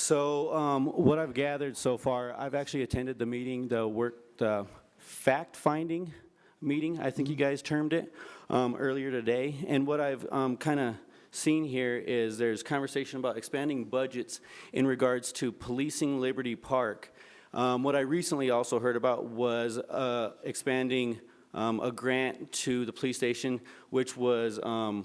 So what I've gathered so far, I've actually attended the meeting, the fact-finding meeting, I think you guys termed it, earlier today. And what I've kind of seen here is there's conversation about expanding budgets in regards to policing Liberty Park. What I recently also heard about was expanding a grant to the police station, which was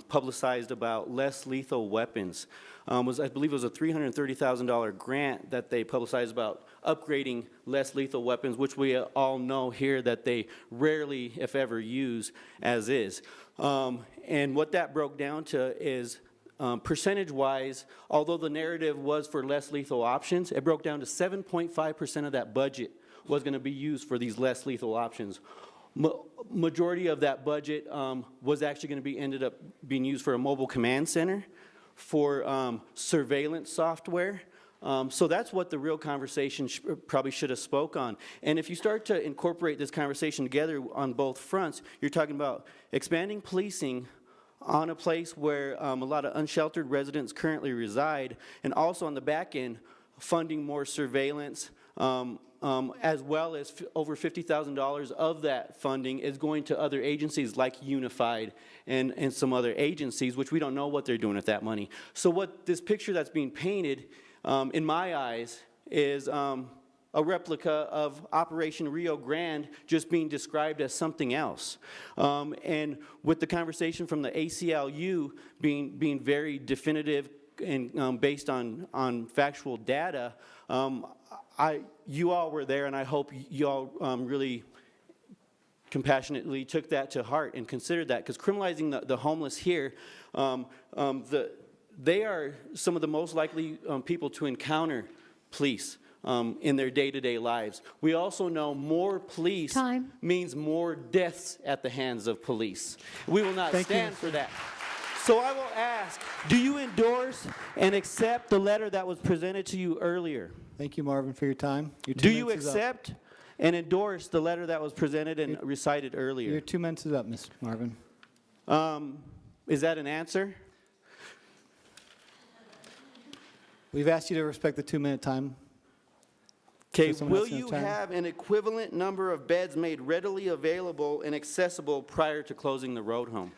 publicized about less lethal weapons. I believe it was a $330,000 grant that they publicized about upgrading less lethal weapons, which we all know here that they rarely, if ever, use as is. And what that broke down to is percentage-wise, although the narrative was for less lethal options, it broke down to 7.5% of that budget was going to be used for these less lethal options. Majority of that budget was actually going to be ended up being used for a mobile command center, for surveillance software. So that's what the real conversation probably should have spoke on. And if you start to incorporate this conversation together on both fronts, you're talking about expanding policing on a place where a lot of unsheltered residents currently reside, and also on the back end, funding more surveillance, as well as over $50,000 of that funding is going to other agencies like Unified and some other agencies, which we don't know what they're doing with that money. So what this picture that's being painted, in my eyes, is a replica of Operation Rio Grande just being described as something else. And with the conversation from the ACLU being very definitive and based on factual data, you all were there, and I hope you all really compassionately took that to heart and considered that, because criminalizing the homeless here, they are some of the most likely people to encounter police in their day-to-day lives. We also know more police means more deaths at the hands of police. We will not stand for that. So I will ask, do you endorse and accept the letter that was presented to you earlier? Thank you, Marvin, for your time. Do you accept and endorse the letter that was presented and recited earlier? Your 2 minutes is up, Mr. Marvin. Is that an answer? We've asked you to respect the 2-minute time. Okay, will you have an equivalent number of beds made readily available and accessible prior to closing the road home?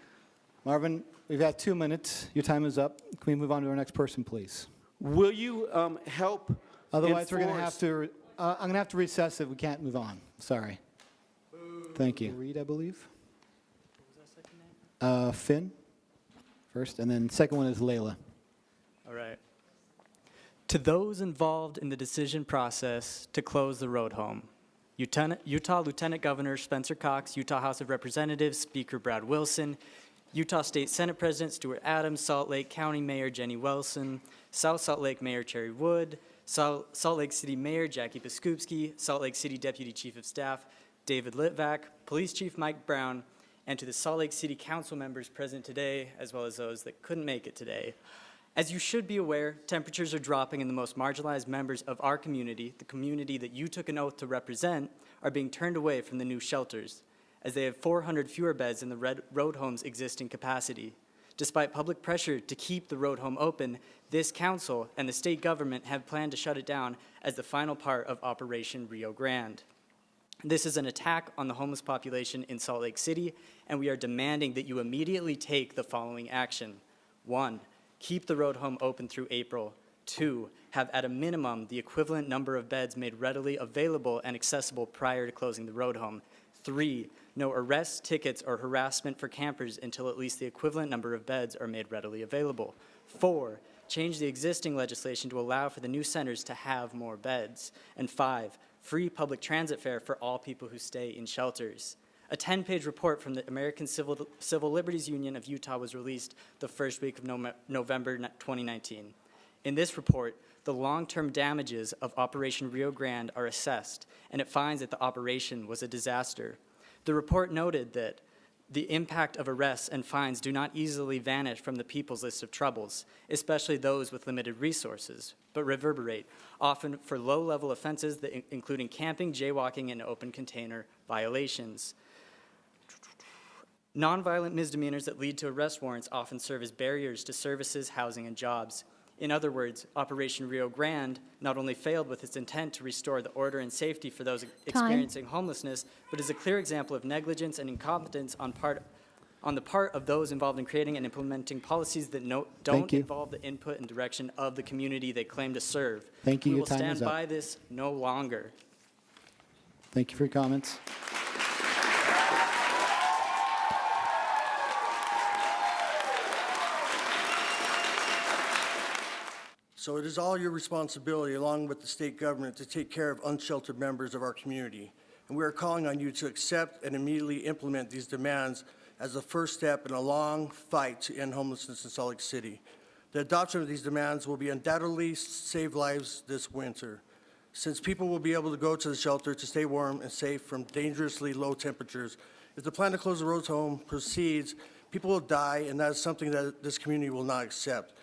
Marvin, we've had 2 minutes. Your time is up. Can we move on to our next person, please? Will you help Otherwise, we're going to have to, I'm going to have to recess if we can't move on. Sorry. Thank you. Reed, I believe. What was that second name? Finn first, and then second one is Layla. All right. To those involved in the decision process to close the road home, Utah Lieutenant Governor Spencer Cox, Utah House of Representatives Speaker Brad Wilson, Utah State Senate President Stuart Adams, Salt Lake County Mayor Jenny Wilson, South Salt Lake Mayor Cherry Wood, Salt Lake City Mayor Jackie Biskupski, Salt Lake City Deputy Chief of Staff David Litvak, Police Chief Mike Brown, and to the Salt Lake City Council members present today, as well as those that couldn't make it today. As you should be aware, temperatures are dropping and the most marginalized members of our community, the community that you took an oath to represent, are being turned away from the new shelters, as they have 400 fewer beds in the road home's existing capacity. Despite public pressure to keep the road home open, this council and the state government have planned to shut it down as the final part of Operation Rio Grande. This is an attack on the homeless population in Salt Lake City, and we are demanding that you immediately take the following action. 1, keep the road home open through April. 2, have at a minimum the equivalent number of beds made readily available and accessible prior to closing the road home. 3, no arrests, tickets, or harassment for campers until at least the equivalent number of beds are made readily available. 4, change the existing legislation to allow for the new centers to have more beds. And 5, free public transit fare for all people who stay in shelters. A 10-page report from the American Civil Liberties Union of Utah was released the first week of November 2019. In this report, the long-term damages of Operation Rio Grande are assessed, and it finds that the operation was a disaster. The report noted that the impact of arrests and fines do not easily vanish from the people's list of troubles, especially those with limited resources, but reverberate, often for low-level offenses including camping, jaywalking, and open container violations. Nonviolent misdemeanors that lead to arrest warrants often serve as barriers to services, housing, and jobs. In other words, Operation Rio Grande not only failed with its intent to restore the order and safety for those experiencing homelessness, but is a clear example of negligence and incompetence on the part of those involved in creating and implementing policies that don't you. involve the input and direction of the community they claim to serve. Thank you. We Your will time stand is up. by this no longer. Thank you for your comments. So it is all your responsibility, along with the state government, to take care of unsheltered members of our community. And we are calling on you to accept and immediately implement these demands as a first step in a long fight to end homelessness in Salt Lake City. The adoption of these demands will be undoubtedly save lives this winter, since people will be able to go to the shelter to stay warm and safe from dangerously low temperatures. If the plan to close the roads home proceeds, people will die, and that is something that this community will not accept.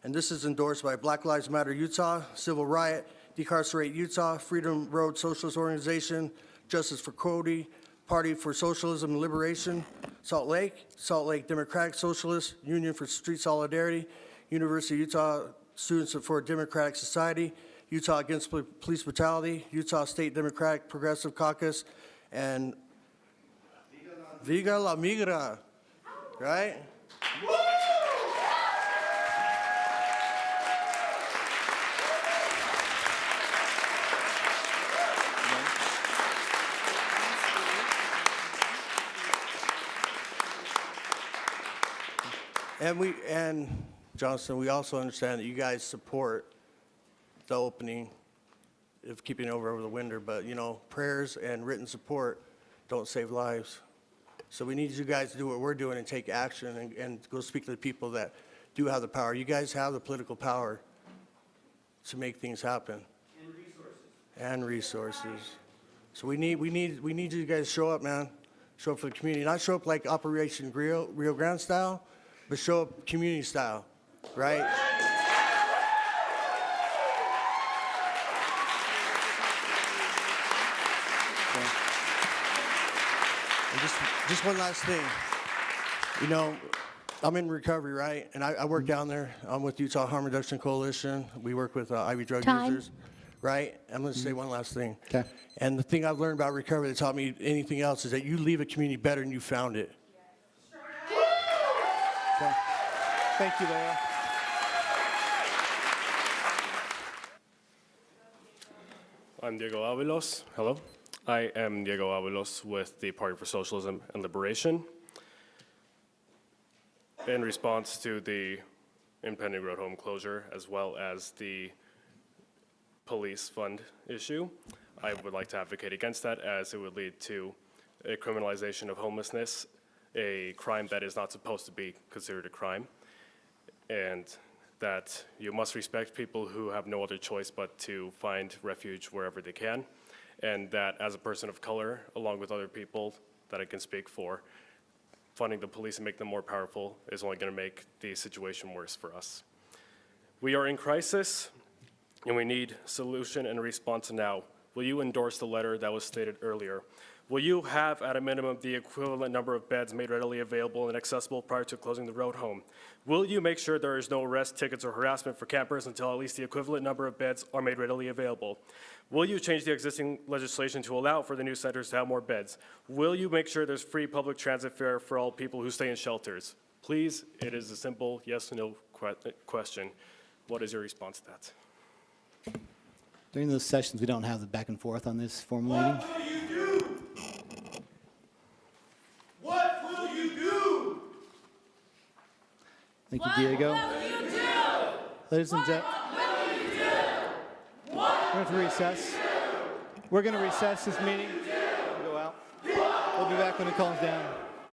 And this is endorsed by Black Lives Matter Utah, Civil Riot, Decarcerate Utah, Freedom Road Socialist Organization, Justice for Cody, Party for Socialism and Liberation, Salt Lake Democratic Socialists, Union for Street Solidarity, University of Utah Students for a Democratic Society, Utah Against Police Brutality, Utah State Democratic Progressive Caucus, and Viga la Migra, right? And Johnson, we also understand that you guys support the opening of keeping it over the winter, but prayers and written support don't save lives. So we need you guys to do what we're doing and take action and go speak to the people that do have the power. You guys have the political power to make things happen. And resources. So we need you guys to show up, man. Show up for the community. Not show up like Operation Rio Grande style, but show up community style, right? And just one last thing. I'm in recovery, right? And I work down there. I'm with Utah Harm Reduction Coalition. We work with IV drug users, right? I'm going to say one last thing. Okay. And the thing I've learned about recovery that taught me anything else is that you leave a community better than you found it. Okay. Thank you, Laura. I'm Diego Avalos. Hello. I am Diego Avalos with the Party for Socialism and Liberation. In response to the impending road home closure, as well as the police fund issue, I would like to advocate against that, as it would lead to a criminalization of homelessness, a crime that is not supposed to be considered a crime, and that you must respect people who have no other choice but to find refuge wherever they can, and that as a person of color, along with other people that I can speak for, funding the police and make them more powerful is only going to make the situation worse for us. We are in crisis, and we need solution and response now. Will you endorse the letter that was stated earlier? Will you have, at a minimum, the equivalent number of beds made readily available and accessible prior to closing the road home? Will you make sure there is no arrest, tickets, or harassment for campers until at least the equivalent number of beds are made readily available? Will you change the existing legislation to allow for the new centers to have more beds? Will you make sure there's free public transit fare for all people who stay in shelters? Please, it is a simple yes or no question. What is your response to that? During those sessions, we don't have the back and forth on this formal meeting. What will you do? What will you do? Thank you, Diego. What will you do? Ladies and gentlemen, What will you do? we're going to recess. We're going to recess this meeting. Go out. We'll be back when it calms down.